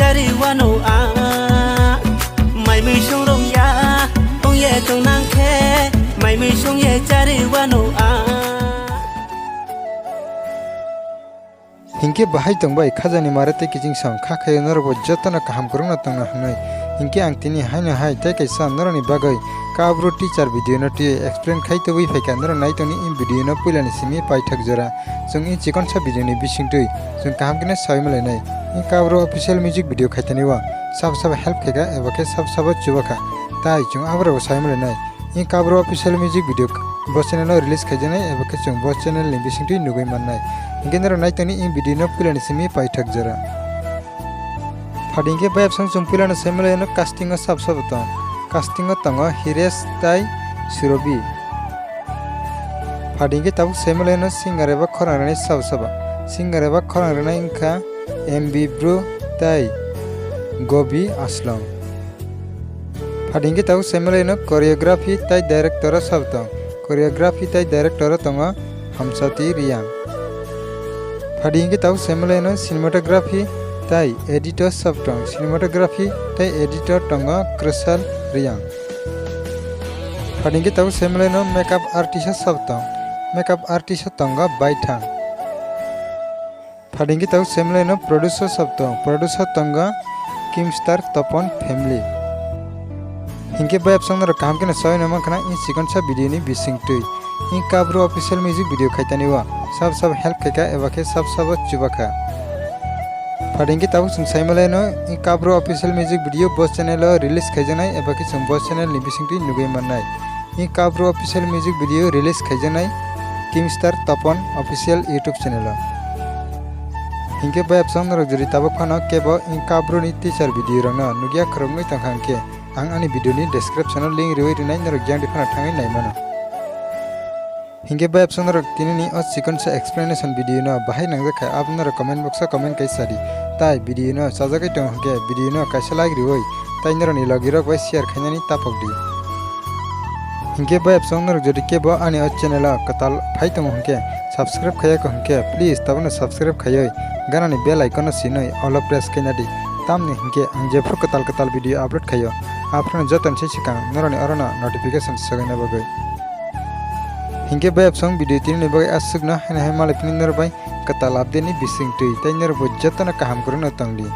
jari wano a mai mi sung rong ya tong ye tong nang khe mai mi sung ye jari wano a हिंके बाहाय तंबाय खाजानि मारते किजिं सां खाखाय नरबो जतना काम करंग तंग हनै हिंके आं तिनि हायनो हाय तै कैसा नरनि बागै काब्रो टीचर भिडियो नटि एक्सप्लेन खायते बै फैका नर नायतनि इन भिडियो न पुलानि सिमि पाइथक जरा जों इ चिकन सा भिडियोनि बिसिंतै जों कामगने सायमलायनाय इ काब्रो ऑफिशियल म्यूजिक भिडियो खायतनि वा सब हेल्प खेगा एबा के सब चुबखा ताइ जों आब्रो सायमलायनाय इ काब्रो ऑफिशियल म्यूजिक भिडियो बस चैनल रिलीज खायजनाय एबा के जों बस चैनल नि बिसिंतै नुगै माननाय इंगेनर नायतनि इन भिडियो न पुलानि सिमि पाइथक जरा फाडिंगे बायब सं जों पुलानि सायमलायनो कास्टिंग सब त कास्टिंग तंग हिरेस ताइ सुरबि फाडिंगे ताबु सायमलायनो सिंगार एबा खरांरनि सब सिंगार एबा खरांरनि इंखा एमबी ब्रो ताइ गबि असलम फाडिंगे ताबु सायमलायनो कोरियोग्राफी ताइ डायरेक्टर सब त कोरियोग्राफी ताइ डायरेक्टर तंग हमसती रिया फाडिंगे ताबु सायमलायनो सिनेमेटोग्राफी ताइ एडिटर सब तंग सिनेमेटोग्राफी ताइ एडिटर तंग कृसल रिया फाडिंगे ताबु सायमलायनो मेकअप आर्टिस्ट सब तंग मेकअप आर्टिस्ट तंग बाइथा फाडिंगे ताबु सायमलायनो प्रोड्यूसर सब तंग प्रोड्यूसर तंग किमस्टार तपन फैमिली हिंके बायब संग काम के सय नमा खना इ चिकन सा भिडियो नि बिसिंगतै इ काब्रो ऑफिशियल म्यूजिक भिडियो खायतानि वा सब हेल्प खेका एबा के सब चुबखा फाडिंगे ताबु जों सायमलायनो इ काब्रो ऑफिशियल म्यूजिक भिडियो बस चैनल रिलीज खायजनाय एबा के जों बस चैनल नि बिसिंगतै नुगै माननाय इ काब्रो ऑफिशियल म्यूजिक भिडियो रिलीज खायजनाय किमस्टार तपन ऑफिशियल यूट्यूब चैनल हिंके बायब संग जरि ताबु फानो केबो इ काब्रो नि टीचर भिडियो रंग नुगिया खरंगै तंखांके आं आंनि भिडियो नि डिस्क्रिप्शन लिंक रिवै रिनाय नर गियान दिफाना थाङै नायमानो हिंगे बायब संग तिनि अ चिकन सा एक्सप्लेनेशन भिडियो न बाहाय नांजाखा आपनर कमेंट बॉक्स कमेंट कैसारि ताइ भिडियो न साजागै दं हके भिडियो न कैसा लागिरिवै ताइ नरनि लगिरक बाय शेयर खायनानि तापकदि हिंगे बायब संग जदि केबो आनि अ चैनल कताल फाइ दं हके सब्सक्राइब खायक हके प्लीज तबनो सब्सक्राइब खायै गानानि बेल आइकन सिनै ऑल प्रेस कैनादि तामनि हिंके आं जेफोर कताल भिडियो अपलोड खायो आपन जतन से सिकां नरनि अरना नोटिफिकेशन सगैना बगै हिंके बायब संग भिडियो तिनि बगै आसुगना हाय मालाय पिनि नर बाय कताल अपडेट नि बिसिंतै ताइ नर बो जतन काम करनो तंगदि।